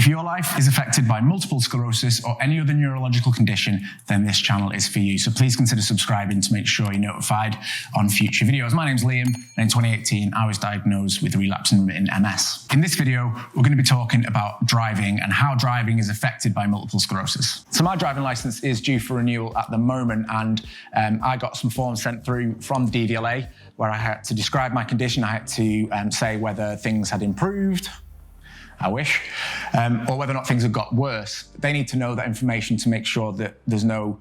If your life is affected by multiple sclerosis or any other neurological condition, then this channel is for you. So please consider subscribing to make sure you're notified on future videos. My name's Liam, and in 2018, I was diagnosed with relapsing remitting MS. In this video, we're going to be talking about driving and how driving is affected by multiple sclerosis. So my driving license is due for renewal at the moment, and I got some forms sent through from the DVLA where I had to describe my condition. I had to say whether things had improved, I wish, or whether or not things have got worse. They need to know that information to make sure that there's no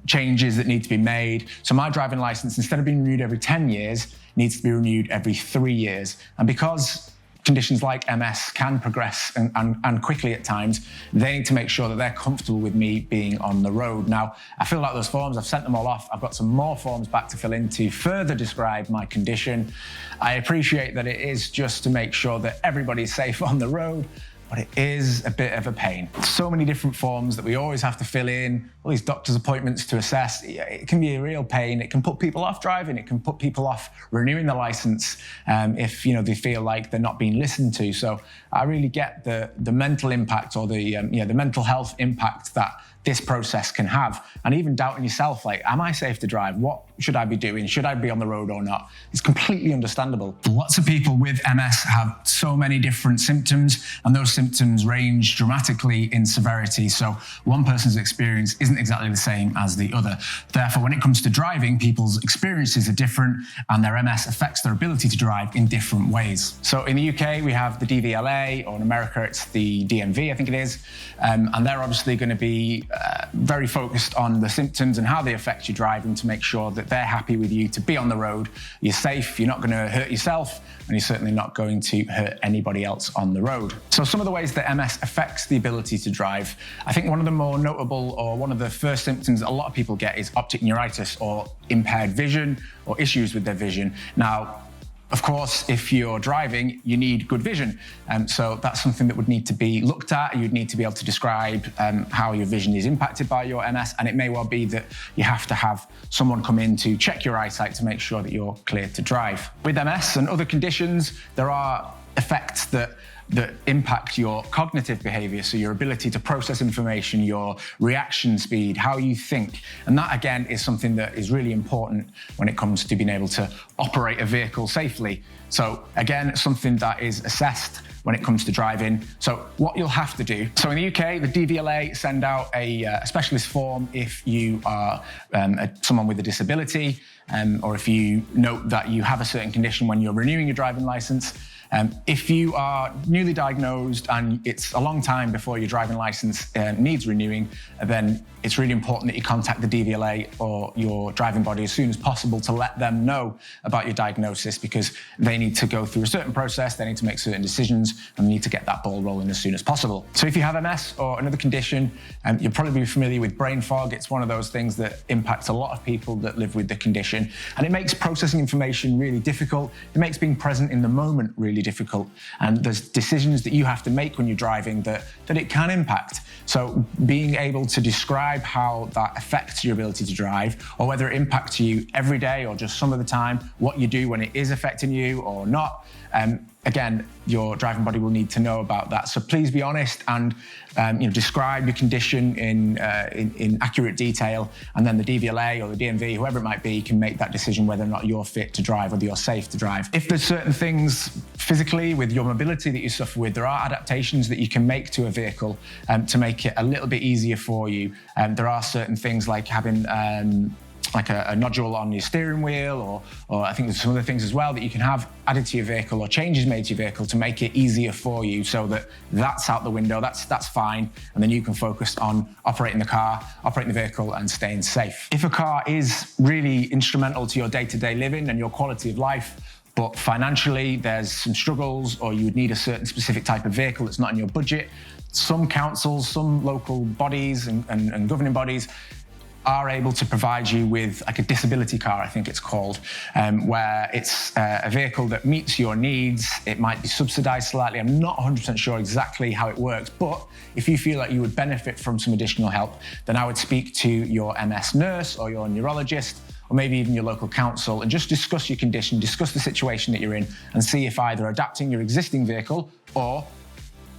changes that need to be made. So my driving license, instead of being renewed every 10 years, needs to be renewed every 3 years. And because conditions like MS can progress and quickly at times, they need to make sure that they're comfortable with me being on the road. Now, I filled out those forms, I've sent them all off. I've got some more forms back to fill in to further describe my condition. I appreciate that it is just to make sure that everybody's safe on the road, but it is a bit of a pain. So many different forms that we always have to fill in, all these doctor's appointments to assess. It can be a real pain. It can put people off driving. It can put people off renewing the license if they feel like they're not being listened to. So I really get the mental impact or the mental health impact that this process can have, and even doubting yourself, like, am I safe to drive? What should I be doing? Should I be on the road or not? It's completely understandable. Lots of people with MS have so many different symptoms, and those symptoms range dramatically in severity. So one person's experience isn't exactly the same as the other. Therefore, when it comes to driving, people's experiences are different, and their MS affects their ability to drive in different ways. So in the UK, we have the DVLA, or in America, it's the DMV, I think it is, and they're obviously going to be very focused on the symptoms and how they affect your driving to make sure that they're happy with you to be on the road. You're safe, you're not going to hurt yourself, and you're certainly not going to hurt anybody else on the road. So some of the ways that MS affects the ability to drive, I think one of the more notable, or one of the first symptoms that a lot of people get, is optic neuritis, or impaired vision, or issues with their vision. Now, of course, if you're driving, you need good vision. So that's something that would need to be looked at. You'd need to be able to describe how your vision is impacted by your MS. And it may well be that you have to have someone come in to check your eyesight to make sure that you're clear to drive. With MS and other conditions, there are effects that impact your cognitive behavior, so your ability to process information, your reaction speed, how you think. And that, again, is something that is really important when it comes to being able to operate a vehicle safely. So again, something that is assessed when it comes to driving. So what you'll have to do, so in the UK, the DVLA send out a specialist form if you are someone with a disability, or if you note that you have a certain condition when you're renewing your driving license. If you are newly diagnosed and it's a long time before your driving license needs renewing, then it's really important that you contact the DVLA or your driving body as soon as possible to let them know about your diagnosis, because they need to go through a certain process, they need to make certain decisions, and they need to get that ball rolling as soon as possible. So if you have MS or another condition, you'll probably be familiar with brain fog. It's one of those things that impacts a lot of people that live with the condition, and it makes processing information really difficult. It makes being present in the moment really difficult, and there's decisions that you have to make when you're driving that it can impact. So being able to describe how that affects your ability to drive, or whether it impacts you every day or just some of the time, what you do when it is affecting you or not, again, your driving body will need to know about that. So please be honest and describe your condition in accurate detail, and then the DVLA or the DMV, whoever it might be, can make that decision whether or not you're fit to drive, whether you're safe to drive. If there's certain things physically with your mobility that you suffer with, there are adaptations that you can make to a vehicle to make it a little bit easier for you. There are certain things like having like a nodule on your steering wheel, or I think there's some other things as well that you can have added to your vehicle, or changes made to your vehicle to make it easier for you, so that that's out the window, that's fine, and then you can focus on operating the car, operating the vehicle, and staying safe. If a car is really instrumental to your day-to-day living and your quality of life, but financially there's some struggles, or you would need a certain specific type of vehicle that's not in your budget, some councils, some local bodies and governing bodies are able to provide you with like a disability car, I think it's called, where it's a vehicle that meets your needs. It might be subsidized slightly. I'm not 100% sure exactly how it works, but if you feel like you would benefit from some additional help, then I would speak to your MS nurse or your neurologist, or maybe even your local council, and just discuss your condition, discuss the situation that you're in, and see if either adapting your existing vehicle or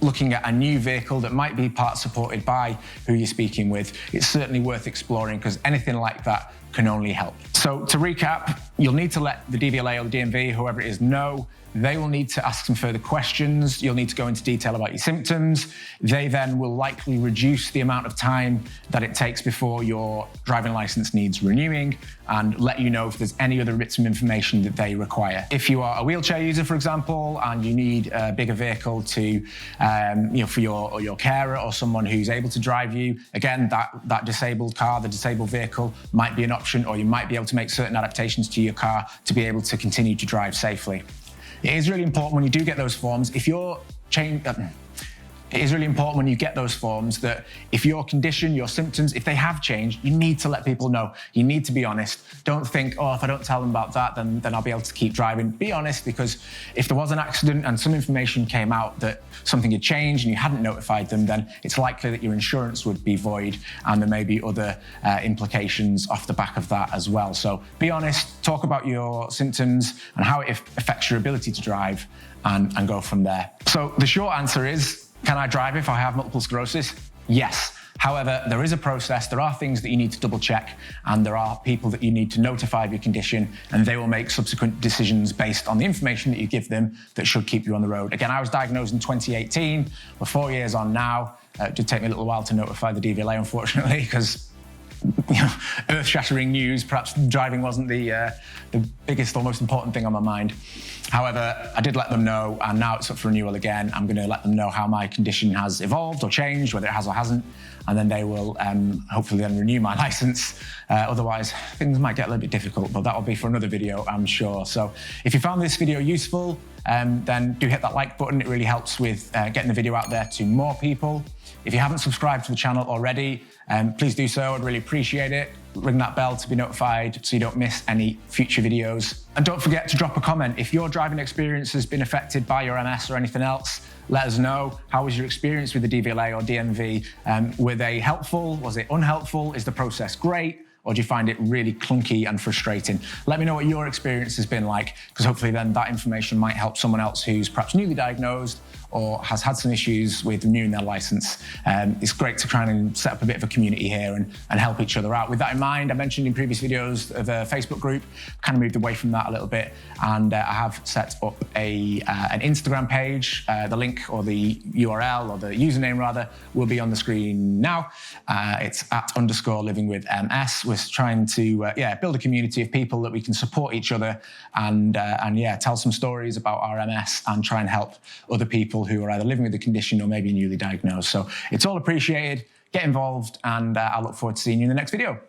looking at a new vehicle that might be part supported by who you're speaking with, it's certainly worth exploring, because anything like that can only help. So to recap, you'll need to let the DVLA or the DMV, whoever it is, know. They will need to ask some further questions. You'll need to go into detail about your symptoms. They then will likely reduce the amount of time that it takes before your driving license needs renewing, and let you know if there's any other bits of information that they require. If you are a wheelchair user, for example, and you need a bigger vehicle to, for your carer or someone who's able to drive you, again, that disabled car, the disabled vehicle might be an option, or you might be able to make certain adaptations to your car to be able to continue to drive safely. It is really important when you do get those forms, it is really important when you get those forms that if your condition, your symptoms, if they have changed, you need to let people know. You need to be honest. Don't think, oh, if I don't tell them about that, then I'll be able to keep driving. Be honest, because if there was an accident and some information came out that something had changed and you hadn't notified them, then it's likely that your insurance would be void, and there may be other implications off the back of that as well. So be honest, talk about your symptoms and how it affects your ability to drive, and go from there. So the short answer is, can I drive if I have multiple sclerosis? Yes. However, there is a process, there are things that you need to double check, and there are people that you need to notify of your condition, and they will make subsequent decisions based on the information that you give them that should keep you on the road. Again, I was diagnosed in 2018, we're 4 years on now. It did take me a little while to notify the DVLA, unfortunately, because earth-shattering news, perhaps driving wasn't the biggest or most important thing on my mind. However, I did let them know, and now it's up for renewal again. I'm going to let them know how my condition has evolved or changed, whether it has or hasn't, and then they will hopefully then renew my license. Otherwise, things might get a little bit difficult, but that will be for another video, I'm sure. So if you found this video useful, then do hit that like button. It really helps with getting the video out there to more people. If you haven't subscribed to the channel already, please do so. I'd really appreciate it. Ring that bell to be notified so you don't miss any future videos. And don't forget to drop a comment. If your driving experience has been affected by your MS or anything else, let us know. How was your experience with the DVLA or DMV? Were they helpful? Was it unhelpful? Is the process great? Or do you find it really clunky and frustrating? Let me know what your experience has been like, because hopefully then that information might help someone else who's perhaps newly diagnosed or has had some issues with renewing their license. It's great to try and set up a bit of a community here and help each other out. With that in mind, I mentioned in previous videos the Facebook group, kind of moved away from that a little bit, and I have set up an Instagram page. The link, or the URL, or the username rather, will be on the screen now. It's @_livingwithms. We're trying to build a community of people that we can support each other, and tell some stories about our MS and try and help other people who are either living with the condition or maybe newly diagnosed. So it's all appreciated. Get involved, and I look forward to seeing you in the next video.